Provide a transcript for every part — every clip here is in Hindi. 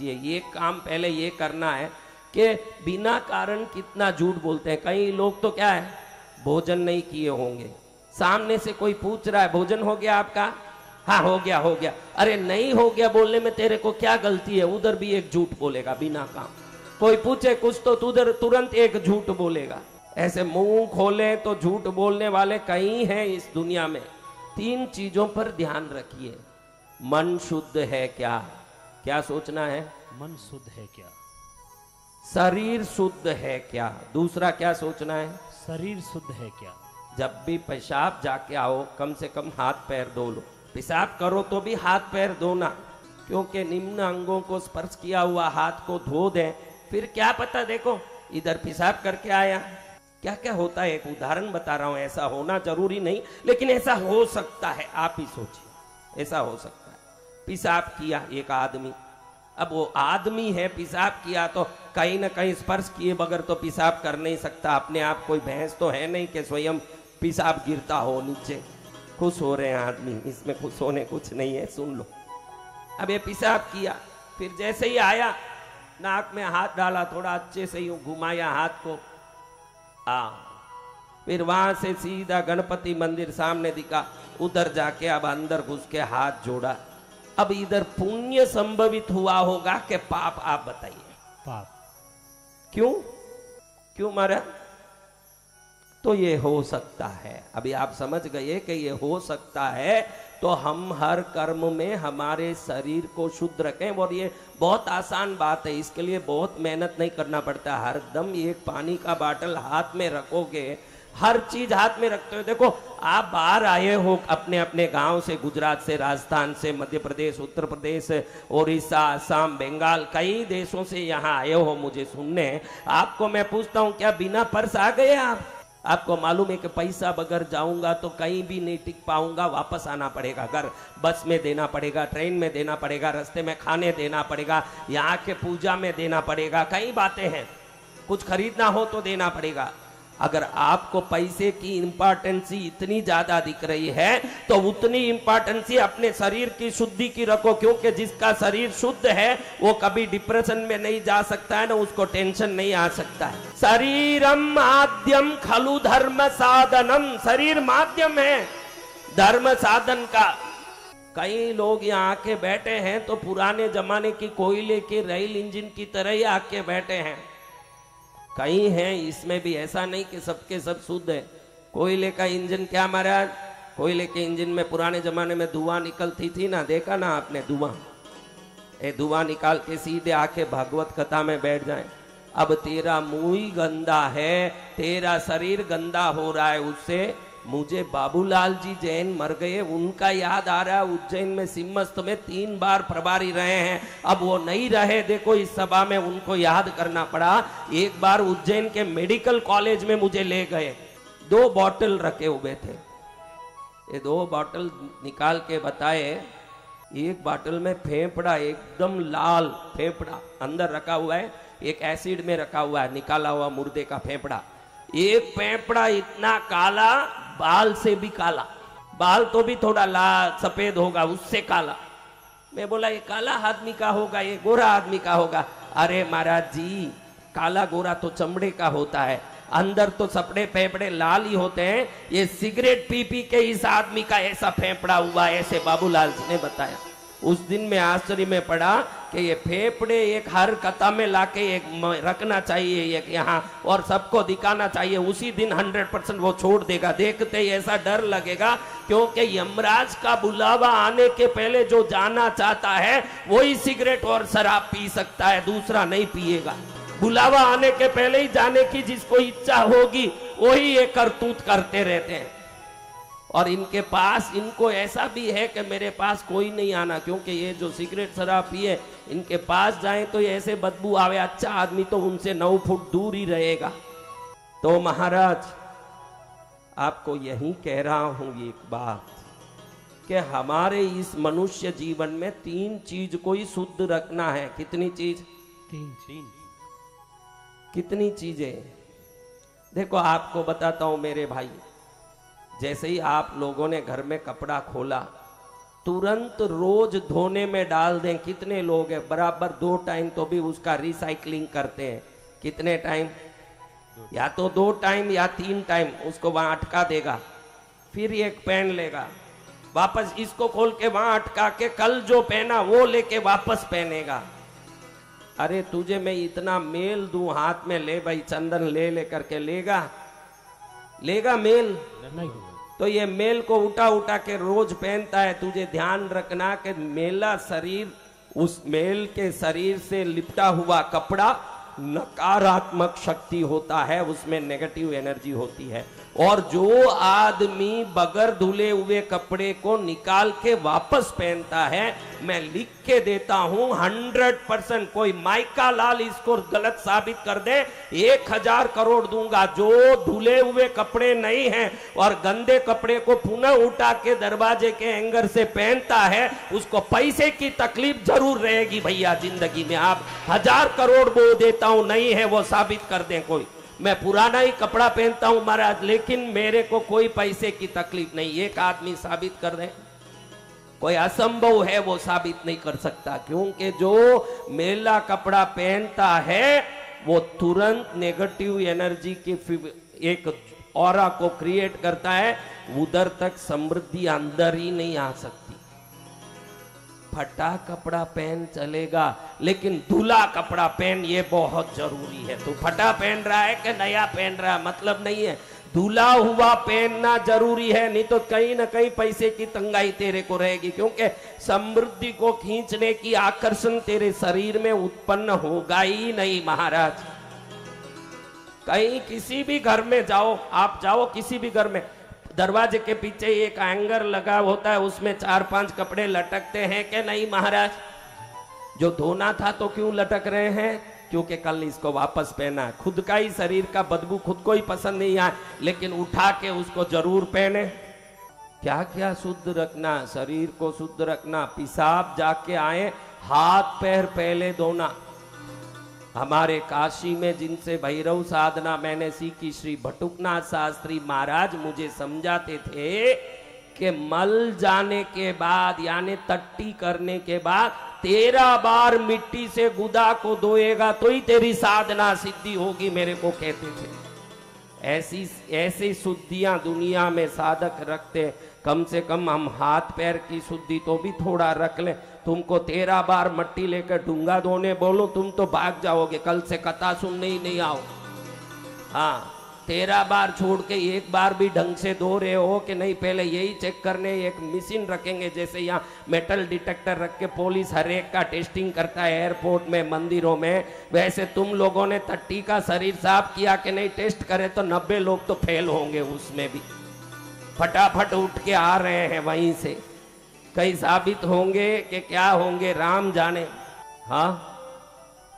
कीजिए। ये काम पहले ये करना है कि बिना कारण कितना झूठ बोलते हैं। कई लोग तो क्या है, भोजन नहीं किए होंगे, सामने से कोई पूछ रहा है भोजन हो गया आपका, हाँ हो गया हो गया। अरे नहीं हो गया बोलने में तेरे को क्या गलती है, उधर भी एक झूठ बोलेगा बिना काम। कोई पूछे कुछ तो उधर तुरंत एक झूठ बोलेगा। ऐसे मुंह खोले तो झूठ बोलने वाले कई हैं इस दुनिया में। 3 चीजों पर ध्यान रखिए। मन शुद्ध है क्या, क्या सोचना है, मन शुद्ध है क्या, शरीर शुद्ध है क्या, दूसरा क्या सोचना है, शरीर शुद्ध है क्या। जब भी पेशाब जाके आओ कम से कम हाथ पैर धो लो। पेशाब करो तो भी हाथ पैर धोना, क्योंकि निम्न अंगों को स्पर्श किया हुआ हाथ को धो दें, फिर क्या पता देखो इधर पेशाब करके आया, क्या क्या होता है। एक उदाहरण बता रहा हूं, ऐसा होना जरूरी नहीं लेकिन ऐसा हो सकता है, आप ही सोचिए ऐसा हो सकता है। पेशाब किया एक आदमी, अब वो आदमी है, पेशाब किया तो कहीं ना कहीं स्पर्श किए बगैर तो पेशाब कर नहीं सकता अपने आप। कोई भैंस तो है नहीं कि स्वयं पेशाब गिरता हो नीचे। खुश हो रहे हैं आदमी, इसमें खुश होने कुछ नहीं है, सुन लो। अब ये पेशाब किया, फिर जैसे ही आया नाक में हाथ डाला, थोड़ा अच्छे से यूं घुमाया हाथ को, फिर वहां से सीधा गणपति मंदिर सामने दिखा, उधर जाके अब अंदर घुस के हाथ जोड़ा। अब इधर पुण्य संभवित हुआ होगा कि पाप, आप बताइए। पाप। क्यों क्यों महाराज? तो ये हो सकता है, अभी आप समझ गए कि ये हो सकता है, तो हम हर कर्म में हमारे शरीर को शुद्ध रखें। और ये बहुत आसान बात है, इसके लिए बहुत मेहनत नहीं करना पड़ता। हरदम एक पानी का बाटल हाथ में रखोगे, हर चीज हाथ में रखते हो। देखो आप बाहर आए हो अपने अपने गांव से, गुजरात से, राजस्थान से, मध्य प्रदेश, उत्तर प्रदेश, उड़ीसा, असम, बंगाल, कई देशों से यहाँ आए हो मुझे सुनने। आपको मैं पूछता हूँ क्या बिना पर्स आ गए आप? आपको मालूम है कि पैसा बगैर जाऊंगा तो कहीं भी नहीं टिक पाऊंगा, वापस आना पड़ेगा घर, बस में देना पड़ेगा, ट्रेन में देना पड़ेगा, रास्ते में खाने देना पड़ेगा, यहाँ के पूजा में देना पड़ेगा, कई बातें हैं, कुछ खरीदना हो तो देना पड़ेगा। अगर आपको पैसे की इंपॉर्टेंसी इतनी ज्यादा दिख रही है तो उतनी इंपॉर्टेंसी अपने शरीर की शुद्धि की रखो, क्योंकि जिसका शरीर शुद्ध है वो कभी डिप्रेशन में नहीं जा सकता है, ना उसको टेंशन नहीं आ सकता है। शरीरम माध्यम खलु धर्म साधनम, शरीर माध्यम है धर्म साधन का। कई लोग यहाँ आके बैठे हैं तो पुराने जमाने की कोयले के रेल इंजन की तरह ही आके बैठे हैं। कई हैं इसमें भी, ऐसा नहीं कि सबके सब शुद्ध है। कोयले का इंजन क्या महाराज, कोयले के इंजन में पुराने जमाने में धुआं निकलती थी ना, देखा ना आपने धुआं? ये धुआं निकाल के सीधे आके भागवत कथा में बैठ जाए। अब तेरा मुंह ही गंदा है, तेरा शरीर गंदा हो रहा है उससे। मुझे बाबूलाल जी जैन मर गए, उनका याद आ रहा है। उज्जैन में सिम्मस्त में 3 बार प्रभारी रहे हैं, अब वो नहीं रहे। देखो इस सभा में उनको याद करना पड़ा। एक बार उज्जैन के मेडिकल कॉलेज में मुझे ले गए, 2 बॉटल रखे हुए थे। ये 2 बॉटल निकाल के बताए, एक बॉटल में फेफड़ा एकदम लाल फेफड़ा अंदर रखा हुआ है, एक एसिड में रखा हुआ है निकाला हुआ मुर्दे का फेफड़ा। एक फेफड़ा इतना काला, बाल से भी काला, बाल तो भी थोड़ा लाल सफेद होगा, उससे काला। मैं बोला ये काला आदमी का होगा, ये गोरा आदमी का होगा। अरे महाराज जी, काला गोरा तो चमड़े का होता है, अंदर तो सपड़े फेफड़े लाल ही होते हैं। ये सिगरेट पी पी के इस आदमी का ऐसा फेफड़ा हुआ, ऐसे बाबूलाल जी ने बताया। उस दिन में आश्चर्य में पड़ा कि ये फेफड़े एक हर कथा में लाके एक रखना चाहिए एक यहाँ, और सबको दिखाना चाहिए। उसी दिन 100% वो छोड़ देगा। देखते ही ऐसा डर लगेगा, क्योंकि यमराज का बुलावा आने के पहले जो जाना चाहता है वही सिगरेट और शराब पी सकता है, दूसरा नहीं पिएगा। बुलावा आने के पहले ही जाने की जिसको इच्छा होगी वही ये करतूत करते रहते हैं। और इनके पास, इनको ऐसा भी है कि मेरे पास कोई नहीं आना, क्योंकि ये जो सिगरेट शराब पिए इनके पास जाएं तो ये ऐसे बदबू आवे। अच्छा आदमी तो उनसे 9 फुट दूर ही रहेगा। तो महाराज आपको यही कह रहा हूं एक बात, कि हमारे इस मनुष्य जीवन में 3 चीज को ही शुद्ध रखना है। कितनी चीज? 3। कितनी चीजें? देखो आपको बताता हूं मेरे भाई, जैसे ही आप लोगों ने घर में कपड़ा खोला तुरंत रोज धोने में डाल दें, कितने लोग हैं बराबर 2 टाइम तो भी उसका रिसाइकलिंग करते हैं। कितने टाइम? या तो 2 टाइम या 3 टाइम उसको वहां अटका देगा, फिर एक पहन लेगा, वापस इसको खोल के वहां अटका के कल जो पहना वो लेके वापस पहनेगा। अरे तुझे मैं इतना मेल दूं, हाथ में ले भाई चंदन ले ले करके लेगा मेल? नहीं। तो ये मेल को उठा उठा के रोज पहनता है। तुझे ध्यान रखना कि मेला शरीर, उस मेल के शरीर से लिपटा हुआ कपड़ा नकारात्मक शक्ति होता है, उसमें नेगेटिव एनर्जी होती है। और जो आदमी बगैर धुले हुए कपड़े को निकाल के वापस पहनता है, मैं लिख के देता हूं 100%, कोई माइका लाल इसको गलत साबित कर दे 1000 करोड़ दूंगा। जो धुले हुए कपड़े नहीं हैं और गंदे कपड़े को पुनः उठा के दरवाजे के एंगर से पहनता है, उसको पैसे की तकलीफ जरूर रहेगी भैया जिंदगी में। आप 1000 करोड़ वो देता हूं, नहीं है वो साबित कर दें कोई। मैं पुराना ही कपड़ा पहनता हूं महाराज, लेकिन मेरे को कोई पैसे की तकलीफ नहीं, एक आदमी साबित कर दे। कोई असंभव है वो साबित नहीं कर सकता, क्योंकि जो मेला कपड़ा पहनता है वो तुरंत नेगेटिव एनर्जी की एक ऑरा को क्रिएट करता है, उधर तक समृद्धि अंदर ही नहीं आ सकती। फटा कपड़ा पहन चलेगा, लेकिन धुला कपड़ा पहन, ये बहुत जरूरी है। तू फटा पहन रहा है कि नया पहन रहा है मतलब नहीं है, धुला हुआ पहनना जरूरी है, नहीं तो कहीं ना कहीं पैसे की तंगाई तेरे को रहेगी। क्योंकि समृद्धि को खींचने की आकर्षण तेरे शरीर में उत्पन्न होगा ही नहीं महाराज। कहीं किसी भी घर में जाओ, आप जाओ किसी भी घर में, दरवाजे के पीछे एक एंगर लगा होता है, उसमें 4-5 कपड़े लटकते हैं कि नहीं महाराज? जो धोना था तो क्यों लटक रहे हैं? क्योंकि कल इसको वापस पहना है। खुद का ही शरीर का बदबू खुद को ही पसंद नहीं आए, लेकिन उठा के उसको जरूर पहने। क्या क्या शुद्ध रखना, शरीर को शुद्ध रखना, पेशाब जाके आए हाथ पैर पहले धोना। हमारे काशी में जिनसे भैरव साधना मैंने सीखी, श्री भटुकनाथ शास्त्री महाराज मुझे समझाते थे कि मल जाने के बाद यानी टट्टी करने के बाद 13 बार मिट्टी से गुदा को धोएगा तो ही तेरी साधना सिद्धि होगी, मेरे को कहते थे। ऐसी शुद्धियां दुनिया में साधक रखते, कम से कम हम हाथ पैर की शुद्धि तो भी थोड़ा रख लें। तुमको 13 बार मट्टी लेकर डूंगा धोने बोलो, तुम तो भाग जाओगे, कल से कथा सुनने ही नहीं आओ। हाँ, 13 बार छोड़ के एक बार भी ढंग से धो रहे हो कि नहीं, पहले यही चेक करने एक मशीन रखेंगे, जैसे यहाँ मेटल डिटेक्टर रख के पुलिस हर एक का टेस्टिंग करता है एयरपोर्ट में, मंदिरों में, वैसे तुम लोगों ने टट्टी का शरीर साफ किया कि नहीं, टेस्ट करे तो 90 लोग तो फेल होंगे उसमें भी। फटाफट उठ के आ रहे हैं वहीं से, कई साबित होंगे कि क्या होंगे राम जाने। हाँ,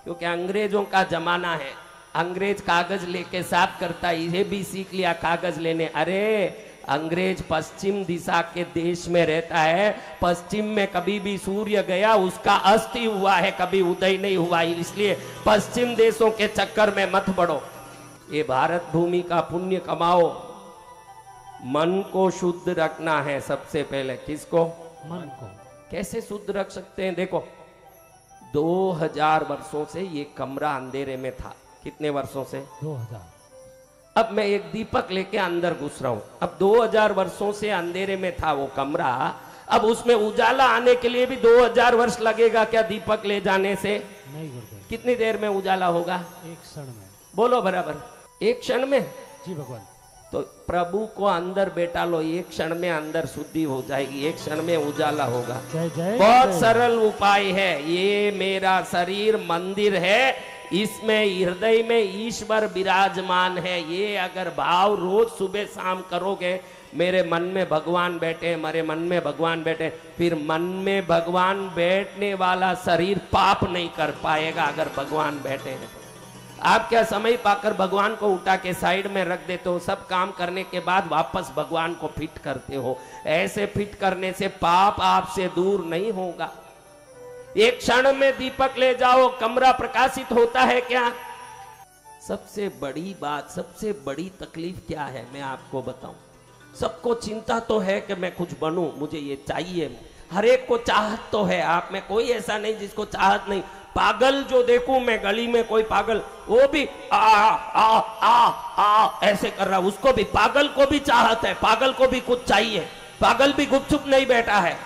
क्योंकि अंग्रेजों का जमाना है, अंग्रेज कागज लेके साफ करता है, ये भी सीख लिया कागज लेने। अरे अंग्रेज पश्चिम दिशा के देश में रहता है, पश्चिम में कभी भी सूर्य गया उसका अस्त ही हुआ है, कभी उदय नहीं हुआ, इसलिए पश्चिम देशों के चक्कर में मत पड़ो। ये भारत भूमि का पुण्य कमाओ। मन को शुद्ध रखना है सबसे पहले। किसको? मन को। कैसे शुद्ध रख सकते हैं? देखो, 2000 वर्षों से ये कमरा अंधेरे में था। कितने वर्षों से? 2000। अब मैं एक दीपक लेके अंदर घुस रहा हूं। अब 2000 वर्षों से अंधेरे में था वो कमरा, अब उसमें उजाला आने के लिए भी 2000 वर्ष लगेगा क्या दीपक ले जाने से? नहीं गुरुदेव। कितनी देर में उजाला होगा? एक क्षण में। बोलो बराबर, एक क्षण में। जी भगवान। तो प्रभु को अंदर बैठा लो, एक क्षण में अंदर शुद्धि हो जाएगी, एक क्षण में उजाला होगा। जय जय। बहुत सरल उपाय है। ये मेरा शरीर मंदिर है, इसमें हृदय में ईश्वर विराजमान है। ये अगर भाव रोज सुबह शाम करोगे, मेरे मन में भगवान बैठे, मेरे मन में भगवान बैठे, फिर मन में भगवान बैठने वाला शरीर पाप नहीं कर पाएगा। अगर भगवान बैठे हैं तो आप क्या समय पाकर भगवान को उठा के साइड में रख देते हो, सब काम करने के बाद वापस भगवान को फिट करते हो। ऐसे फिट करने से पाप आपसे दूर नहीं होगा। एक क्षण में दीपक ले जाओ, कमरा प्रकाशित होता है क्या? सबसे बड़ी बात, सबसे बड़ी तकलीफ क्या है मैं आपको बताऊं। सबको चिंता तो है कि मैं कुछ बनूं, मुझे ये चाहिए, हर एक को चाहत तो है, आप में कोई ऐसा नहीं जिसको चाहत नहीं। पागल जो देखूं मैं गली में, कोई पागल वो भी आ आ आ आ ऐसे कर रहा, उसको भी, पागल को भी चाहत है, पागल को भी कुछ चाहिए, पागल भी गुपचुप नहीं बैठा है।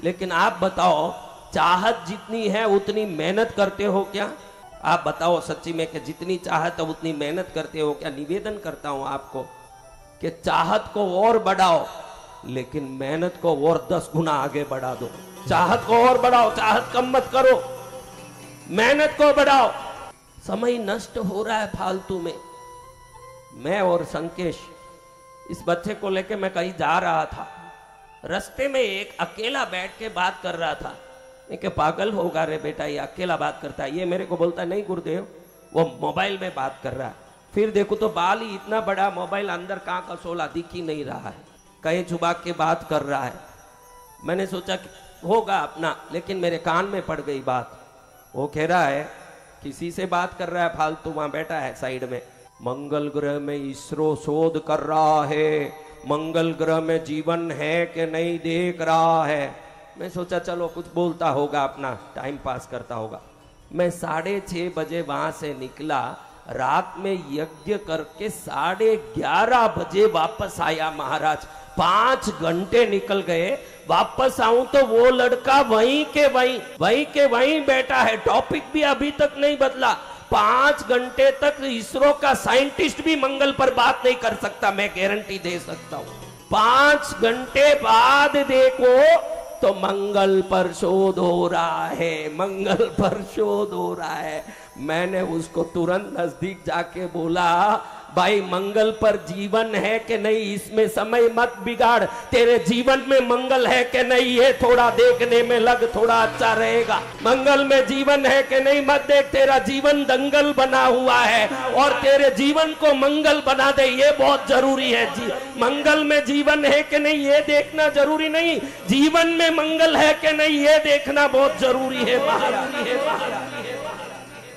लेकिन आप बताओ, चाहत जितनी है उतनी मेहनत करते हो क्या? आप बताओ सच्ची में कि जितनी चाहत है उतनी मेहनत करते हो क्या? निवेदन करता हूं आपको कि चाहत को और बढ़ाओ, लेकिन मेहनत को और 10 गुना आगे बढ़ा दो। चाहत को और बढ़ाओ, चाहत कम मत करो, मेहनत को बढ़ाओ। समय नष्ट हो रहा है फालतू में। मैं और संकेश इस बच्चे को लेके मैं कहीं जा रहा था, रास्ते में एक अकेला बैठ के बात कर रहा था। कि पागल होगा रे बेटा, ये अकेला बात करता है। ये मेरे को बोलता है नहीं गुरुदेव, वो मोबाइल में बात कर रहा है। फिर देखो तो बाल ही इतना बड़ा, मोबाइल अंदर कहाँ का सोला दिख ही नहीं रहा है, कहीं छुपा के बात कर रहा है। मैंने सोचा कि होगा अपना, लेकिन मेरे कान में पड़ गई बात। वो कह रहा है किसी से बात कर रहा है फालतू, वहां बैठा है साइड में, मंगल ग्रह में इसरो शोध कर रहा है, मंगल ग्रह में जीवन है कि नहीं देख रहा है। मैं सोचा चलो कुछ बोलता होगा, अपना टाइम पास करता होगा। मैं 6:30 बजे वहां से निकला, रात में यज्ञ करके 11:30 बजे वापस आया महाराज। 5 घंटे निकल गए, वापस आऊं तो वो लड़का वहीं के वहीं बैठा है, टॉपिक भी अभी तक नहीं बदला। 5 घंटे तक इसरो का साइंटिस्ट भी मंगल पर बात नहीं कर सकता, मैं गारंटी दे सकता हूं। 5 घंटे बाद देखो तो मंगल पर शोध हो रहा है, मंगल पर शोध हो रहा है। मैंने उसको तुरंत नजदीक जाके बोला, भाई मंगल पर जीवन है कि नहीं, इसमें समय मत बिगाड़, तेरे जीवन में मंगल है कि नहीं ये थोड़ा देखने में लग, थोड़ा अच्छा रहेगा। मंगल में जीवन है कि नहीं मत देख, तेरा जीवन दंगल बना हुआ है, और तेरे जीवन को मंगल बना दे ये बहुत जरूरी है। मंगल में जीवन है कि नहीं ये देखना जरूरी नहीं, जीवन में मंगल है कि नहीं ये देखना बहुत जरूरी है महाराज।